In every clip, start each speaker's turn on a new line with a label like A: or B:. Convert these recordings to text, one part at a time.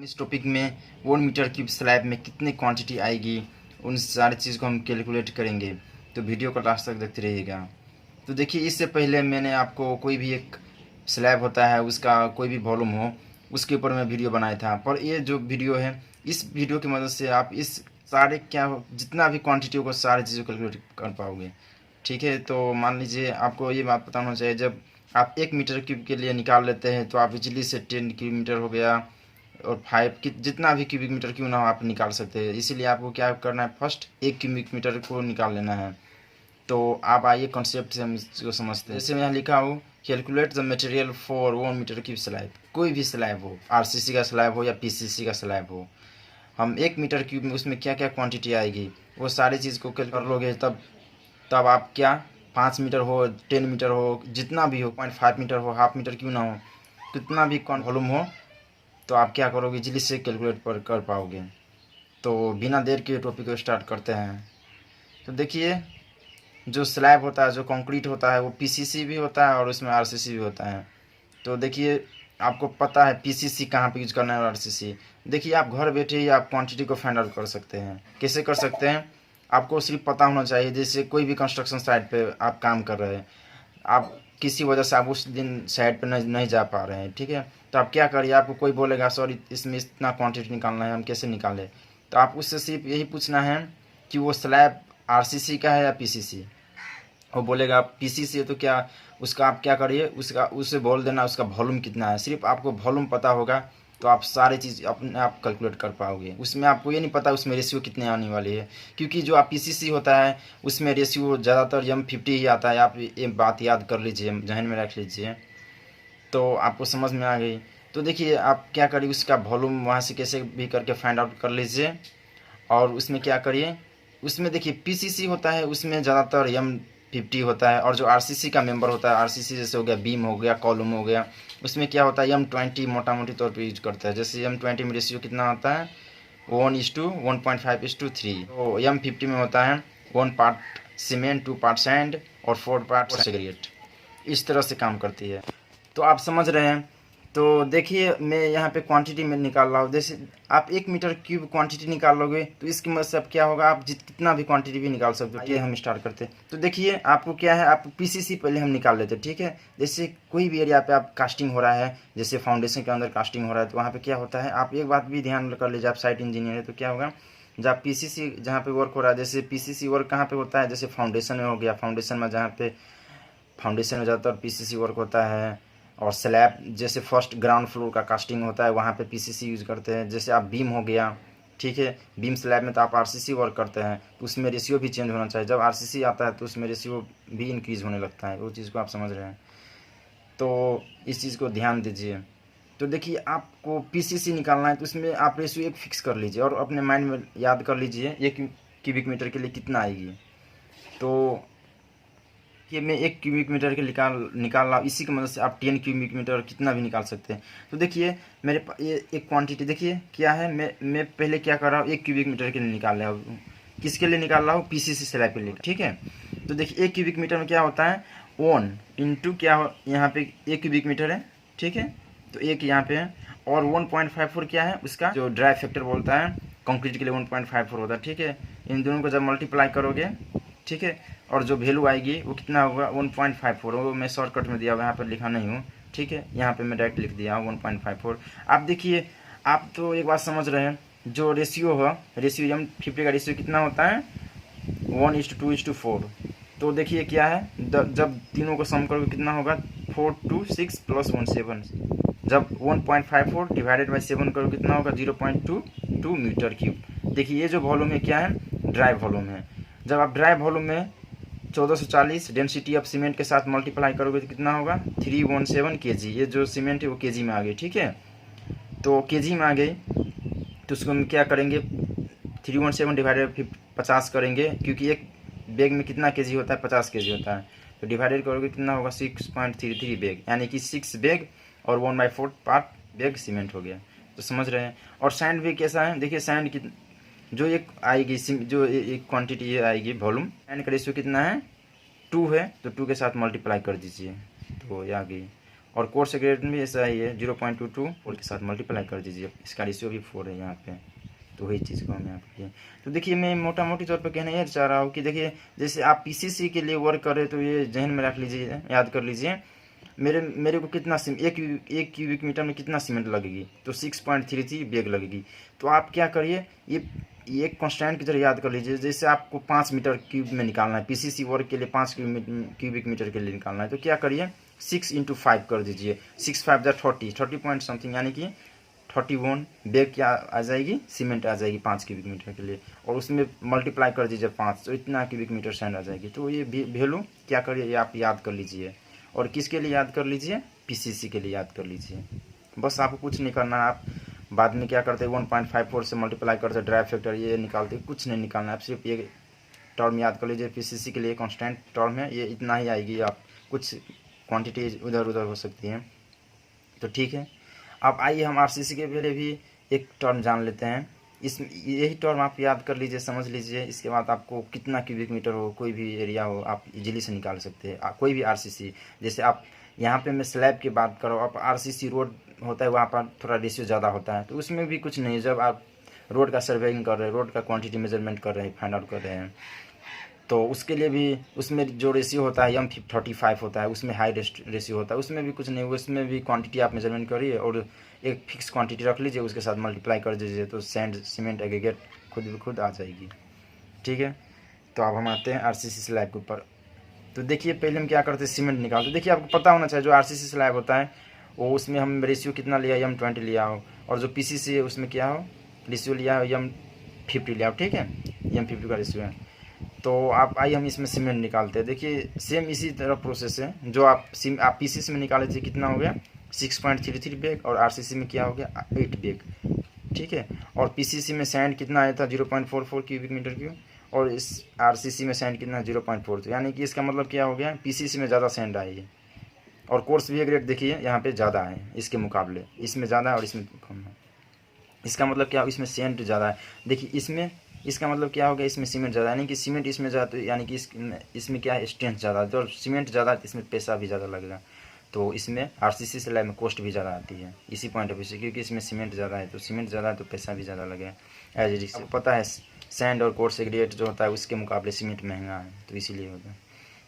A: इस टॉपिक में 1 metre cube slab में कितनी क्वांटिटी आएगी, उन सारी चीज़ को हम कैलकुलेट करेंगे। तो वीडियो को लास्ट तक देखते रहिएगा। तो देखिए, इससे पहले मैंने आपको कोई भी एक स्लैब होता है उसका कोई भी वॉल्यूम हो उसके ऊपर मैं वीडियो बनाया था, पर ये जो वीडियो है इस वीडियो की मदद से आप इस सारे जितना भी क्वांटिटी होगा सारी चीज़ों को कैलकुलेट कर पाओगे। ठीक है, तो मान लीजिए आपको ये बात पता होना चाहिए, जब आप 1 मीटर क्यूब के लिए निकाल लेते हैं तो आप इजली से 10 क्यूब मीटर हो गया और 5 की जितना भी क्यूबिक मीटर क्यों ना हो आप निकाल सकते हैं। इसीलिए आपको क्या करना है, फर्स्ट 1 क्यूबिक मीटर को निकाल लेना है। तो आप आइए कॉन्सेप्ट से हम इसको समझते हैं। जैसे मैं यहाँ लिखा हूँ, calculate the material for 1 metre cube slab. कोई भी स्लैब हो, आरसीसी का स्लैब हो या पीसीसी का स्लैब हो, हम 1 मीटर क्यूब में उसमें क्या क्या क्वांटिटी आएगी वो सारी चीज़ को कैलकुलेट कर लोगे, तब आप क्या 5 मीटर हो, 10 मीटर हो, जितना भी हो, 0.5 मीटर हो, हाफ मीटर क्यों ना हो, कितना भी वॉल्यूम हो, तो आप क्या करोगे, इजीली से कैलकुलेट कर पाओगे। तो बिना देर के टॉपिक को स्टार्ट करते हैं। तो देखिए, जो स्लैब होता है, जो कंक्रीट होता है, वो पीसीसी भी होता है और उसमें आरसीसी भी होता है। तो देखिए, आपको पता है पीसीसी कहाँ पे यूज करना है और आरसीसी। देखिए, आप घर बैठे ही आप क्वांटिटी को फाइंड आउट कर सकते हैं। कैसे कर सकते हैं, आपको सिर्फ पता होना चाहिए। जैसे कोई भी कंस्ट्रक्शन साइट पे आप काम कर रहे हैं, आप किसी वजह से आप उस दिन साइट पे नहीं जा पा रहे हैं, ठीक है, तो आप क्या करिए, आपको कोई बोलेगा सॉरी इसमें इतना क्वांटिटी निकालना है, हम कैसे निकालें, तो आप उससे सिर्फ यही पूछना है कि वो स्लैब आरसीसी का है या पीसीसी। वो बोलेगा पीसीसी है तो क्या, उसका आप क्या करिए, उससे बोल देना उसका वॉल्यूम कितना है। सिर्फ आपको वॉल्यूम पता होगा तो आप सारी चीज़ अपने आप कैलकुलेट कर पाओगे। उसमें आपको ये नहीं पता उसमें रेशियो कितने आने वाली है, क्योंकि जो आप पीसीसी होता है उसमें रेशियो ज़्यादातर M50 ही आता है। आप ये बात याद कर लीजिए, जहन में रख लीजिए, तो आपको समझ में आ गई। तो देखिए, आप क्या करिए, उसका वॉल्यूम वहाँ से कैसे भी करके फाइंड आउट कर लीजिए। और उसमें क्या करिए, उसमें देखिए पीसीसी होता है उसमें ज़्यादातर M50 होता है, और जो आरसीसी का मेंबर होता है, आरसीसी जैसे हो गया बीम हो गया, कॉलम हो गया, उसमें क्या होता है M20 मोटा मोटी तौर पे यूज करता है। जैसे M20 में रेशियो कितना आता है 1:1.5:3। तो M50 में होता है 1 पार्ट सीमेंट, 2 पार्ट सैंड और 4 पार्ट सिगरेट। इस तरह से काम करती है। तो आप समझ रहे हैं। तो देखिए, मैं यहाँ पे क्वांटिटी में निकाल रहा हूँ। जैसे आप 1 मीटर क्यूब क्वांटिटी निकाल लोगे तो इसकी मदद से अब क्या होगा, आप कितना भी क्वांटिटी भी निकाल सकते हो। ये हम स्टार्ट करते हैं। तो देखिए, आपको क्या है, आप पीसीसी पहले हम निकाल लेते हैं, ठीक है। जैसे कोई भी एरिया पे आप कास्टिंग हो रहा है, जैसे फाउंडेशन के अंदर कास्टिंग हो रहा है, तो वहाँ पे क्या होता है, आप एक बात भी ध्यान कर लीजिए, आप साइट इंजीनियर है तो क्या होगा, जब पीसीसी जहाँ पे वर्क हो रहा है, जैसे पीसीसी वर्क कहाँ पे होता है, जैसे फाउंडेशन में हो गया, फाउंडेशन में जहाँ पे फाउंडेशन में ज़्यादातर पीसीसी वर्क होता है। और स्लैब जैसे फर्स्ट ग्राउंड फ्लोर का कास्टिंग होता है, वहाँ पे पीसीसी यूज़ करते हैं। जैसे आप बीम हो गया, ठीक है, बीम स्लैब में तो आप आरसीसी वर्क करते हैं, तो उसमें रेशियो भी चेंज होना चाहिए। जब आरसीसी आता है तो उसमें रेशियो भी इंक्रीज़ होने लगता है। वो चीज़ को आप समझ रहे हैं, तो इस चीज़ को ध्यान दीजिए। तो देखिए, आपको पीसीसी निकालना है तो उसमें आप रेशियो एक फिक्स कर लीजिए और अपने माइंड में याद कर लीजिए 1 क्यूबिक मीटर के लिए कितना आएगी। तो कि मैं 1 क्यूबिक मीटर के निकाल रहा हूँ, इसी की मदद से आप 10 क्यूबिक मीटर कितना भी निकाल सकते हैं। तो देखिए, मेरे पास ये एक क्वांटिटी देखिए क्या है, मैं पहले क्या कर रहा हूँ, 1 क्यूबिक मीटर के लिए निकाल रहा हूँ। किसके लिए निकाल रहा हूँ, पीसीसी स्लैब के लिए, ठीक है। तो देखिए, 1 क्यूबिक मीटर में क्या होता है 1 इंटू क्या हो, यहाँ पे 1 क्यूबिक मीटर है, ठीक है, तो 1 यहाँ पे है, और 1.54 क्या है, उसका जो ड्राई फैक्टर बोलता है, कंक्रीट के लिए 1.54 होता है, ठीक है। इन दोनों को जब मल्टीप्लाई करोगे, ठीक है, और जो वैल्यू आएगी वो कितना होगा 1.54। वो मैं शॉर्टकट में दिया हुआ, यहाँ पर लिखा नहीं हूँ, ठीक है, यहाँ पे मैं डायरेक्ट लिख दिया 1.54। आप देखिए, आप तो एक बात समझ रहे हैं, जो रेशियो है, रेशियो M50 का रेशियो कितना होता है 1:2:4। तो देखिए क्या है, जब तीनों को सम करोगे कितना होगा 426 + 1 7। जब 1.54 डिवाइडेड बाई 7 करोगे कितना होगा 0.22 मीटर क्यूब। देखिए, ये जो वॉल्यूम है क्या है, ड्राई वॉल्यूम है। जब आप ड्राई वॉल्यूम में 1440 डेंसिटी ऑफ सीमेंट के साथ मल्टीप्लाई करोगे तो कितना होगा 317 kg। ये जो सीमेंट है वो केजी में आ गई, ठीक है। तो केजी में आ गई तो उसको हम क्या करेंगे, 317 डिवाइडेड 50 करेंगे, क्योंकि एक बैग में कितना केजी होता है 50 kg होता है। तो डिवाइडेड करोगे कितना होगा 6.33 बैग, यानी कि 6 बैग और 1/4 पार्ट बैग सीमेंट हो गया। तो समझ रहे हैं। और सैंड भी कैसा है, देखिए सैंड की जो एक आएगी, जो एक क्वांटिटी ये आएगी वॉल्यूम, सैंड का रेशियो कितना है 2 है, तो 2 के साथ मल्टीप्लाई कर दीजिए तो ये आ गई और कोर्स ग्रेड भी ऐसा ही है 0.22 4 के साथ मल्टीप्लाई कर दीजिए, इसका रेशियो भी 4 है यहाँ पे। तो वही चीज़ को हम यहाँ पे किए। तो देखिए मैं मोटा मोटी तौर पर कहना यह चाह रहा हूँ कि देखिए जैसे आप पीसीसी के लिए वर्क करें तो ये जहन में रख लीजिए, याद कर लीजिए मेरे को कितना एक क्यूबिक मीटर में कितना सीमेंट लगेगी, तो 6.33 बैग लगेगी। तो आप क्या करिए, ये एक कांस्टेंट की तरह याद कर लीजिए। जैसे आपको 5 मीटर क्यूब में निकालना है, पीसीसी वर्क के लिए 5 क्यूबिक मीटर के लिए निकालना है, तो क्या करिए 6 × 5 कर दीजिए, 6 5 30 पॉइंट समथिंग, यानी कि 31 बैग क्या आ जाएगी, सीमेंट आ जाएगी 5 क्यूबिक मीटर के लिए। और उसमें मल्टीप्लाई कर दीजिए 5, तो इतना क्यूबिक मीटर सैंड आ जाएगी। तो ये वैल्यू क्या करिए, ये आप याद कर लीजिए। और किसके लिए याद कर लीजिए, पीसीसी के लिए याद कर लीजिए। बस आपको कुछ नहीं करना, आप बाद में क्या करते हैं 1.54 से मल्टीप्लाई करते ड्राइव फैक्टर ये निकालते, कुछ नहीं निकालना, आप सिर्फ ये टर्म याद कर लीजिए। पीसीसी के लिए कांस्टेंट टर्म है, ये इतना ही आएगी, आप कुछ क्वांटिटी इधर उधर हो सकती है। तो ठीक है, अब आइए हम आरसीसी के लिए भी एक टर्म जान लेते हैं। यही टर्म आप याद कर लीजिए, समझ लीजिए। इसके बाद आपको कितना क्यूबिक मीटर हो, कोई भी एरिया हो, आप इजीली से निकाल सकते हैं। कोई भी आरसीसी, जैसे आप यहाँ पे मैं स्लैब की बात करो, आप आरसीसी रोड होता है वहाँ पर थोड़ा रेशियो ज़्यादा होता है, तो उसमें भी कुछ नहीं। जब आप रोड का सर्वेइंग कर रहे हैं, रोड का क्वांटिटी मेजरमेंट कर रहे हैं, फाइंड आउट कर रहे हैं, तो उसके लिए भी उसमें जो रेशियो होता है M35 होता है, उसमें हाई रेशियो होता है, उसमें भी कुछ नहीं। उसमें भी क्वांटिटी आप मेजरमेंट करिए और एक फिक्स क्वांटिटी रख लीजिए, उसके साथ मल्टीप्लाई कर दीजिए, तो सैंड सीमेंट एग्रीगेट खुद ब खुद आ जाएगी। ठीक है, तो अब हम आते हैं आरसीसी स्लैब के ऊपर। तो देखिए पहले हम क्या करते हैं, सीमेंट निकालते। देखिए आपको पता होना चाहिए जो आरसीसी स्लैब होता है वो, उसमें हम रेशियो कितना लिया, M20 लिया हो, और जो पीसीसी है उसमें क्या हो, रेशियो लिया हो M50 लिया हो। ठीक है, M50 का रेशियो है। तो आप आइए हम इसमें सीमेंट निकालते हैं। देखिए सेम इसी तरह प्रोसेस है, जो आप पीसीसी में निकाले थे कितना हो गया 6.33 बैग, और आरसीसी में क्या हो गया 8 बैग। ठीक है, और पीसीसी में सैंड कितना आया था 0.44 क्यूबिक मीटर क्यूब, और इस आरसीसी में सैंड कितना 0.42, यानी कि इसका मतलब क्या हो गया, पीसीसी में ज़्यादा सैंड आई है। और कोर्स भी ग्रेड देखिए यहाँ पे ज़्यादा है इसके मुकाबले, इसमें ज़्यादा है और इसमें कम है। इसका मतलब क्या, इसमें सैंड ज़्यादा है। देखिए इसमें, इसका मतलब क्या हो गया, इसमें सीमेंट ज़्यादा, यानी कि सीमेंट इसमें ज़्यादा, यानी कि इसमें क्या है, स्ट्रेंथ ज़्यादा है। तो सीमेंट ज़्यादा है, इसमें पैसा भी ज़्यादा लगेगा। तो इसमें आरसीसी स्लैब में कॉस्ट भी ज़्यादा आती है इसी पॉइंट ऑफ व्यू से, क्योंकि इसमें सीमेंट ज़्यादा है। तो सीमेंट ज़्यादा है तो पैसा भी ज़्यादा लगेगा। एज इट पता है सैंड और कोर्स ग्रेड जो होता है उसके मुकाबले सीमेंट महंगा है, तो इसीलिए होता है।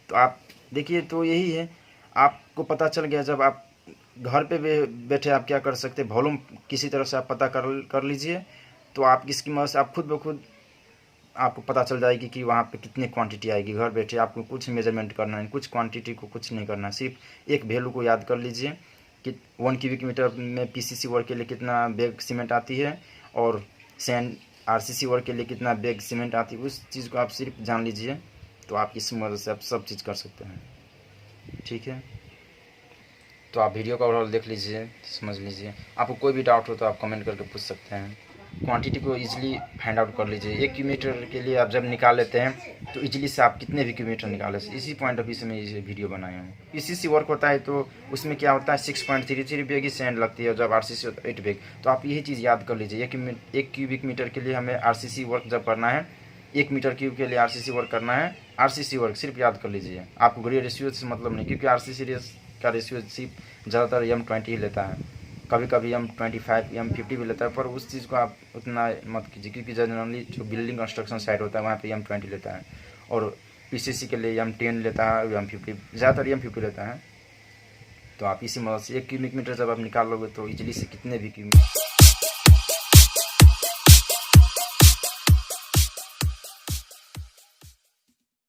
A: तो आप देखिए, तो यही है, आपको पता चल गया। जब आप घर पे बैठे आप क्या कर सकते हैं, वॉल्यूम किसी तरह से आप पता कर लीजिए, तो आप इसकी मदद से आप खुद ब खुद आपको पता चल जाएगी कि वहाँ पे कितनी क्वांटिटी आएगी। घर बैठे आपको कुछ मेजरमेंट करना है, कुछ क्वांटिटी को कुछ नहीं करना, सिर्फ एक वैल्यू को याद कर लीजिए कि 1 क्यूबिक मीटर में पीसीसी वर्क के लिए कितना बैग सीमेंट आती है, और सैंड आरसीसी वर्क के लिए कितना बैग सीमेंट आती है। उस चीज़ को आप सिर्फ जान लीजिए, तो आप इस मदद से आप सब चीज़ कर सकते हैं। ठीक है, तो आप वीडियो का ओवरऑल देख लीजिए, समझ लीजिए। आपको कोई भी डाउट हो तो आप कमेंट करके पूछ सकते हैं। क्वांटिटी को इजीली फाइंड आउट कर लीजिए। 1 क्यूमीटर के लिए आप जब निकाल लेते हैं तो इजीली से आप कितने भी क्यूमीटर निकाले, इसी पॉइंट ऑफ व्यू से मैं ये वीडियो बनाया हूँ। पीसीसी वर्क होता है तो उसमें क्या होता है 6.33 बैग ही सैंड लगती है, जब आरसीसी होता है 8 बैग। तो आप यही चीज़ याद कर लीजिए, 1 क्यूबिक मीटर के लिए हमें आरसीसी वर्क जब करना है, 1 मीटर क्यूब के लिए आरसीसी वर्क करना है। आरसीसी वर्क सिर्फ याद कर लीजिए, आपको ग्रेड रेशियो से मतलब नहीं, क्योंकि आरसीसी का रेशियो सिर्फ ज़्यादातर M20 ही लेता है, कभी कभी M25 M50 भी लेता है, पर उस चीज़ को आप उतना मत कीजिए, क्योंकि जनरली जो बिल्डिंग कंस्ट्रक्शन साइट होता है वहाँ पे M20 लेता है, और पीसीसी के लिए M10 लेता है, M50 ज़्यादातर M50 लेता है। तो आप इसी मदद से 1 क्यूबिक मीटर जब आप निकाल लोगे तो इजीली से कितने भी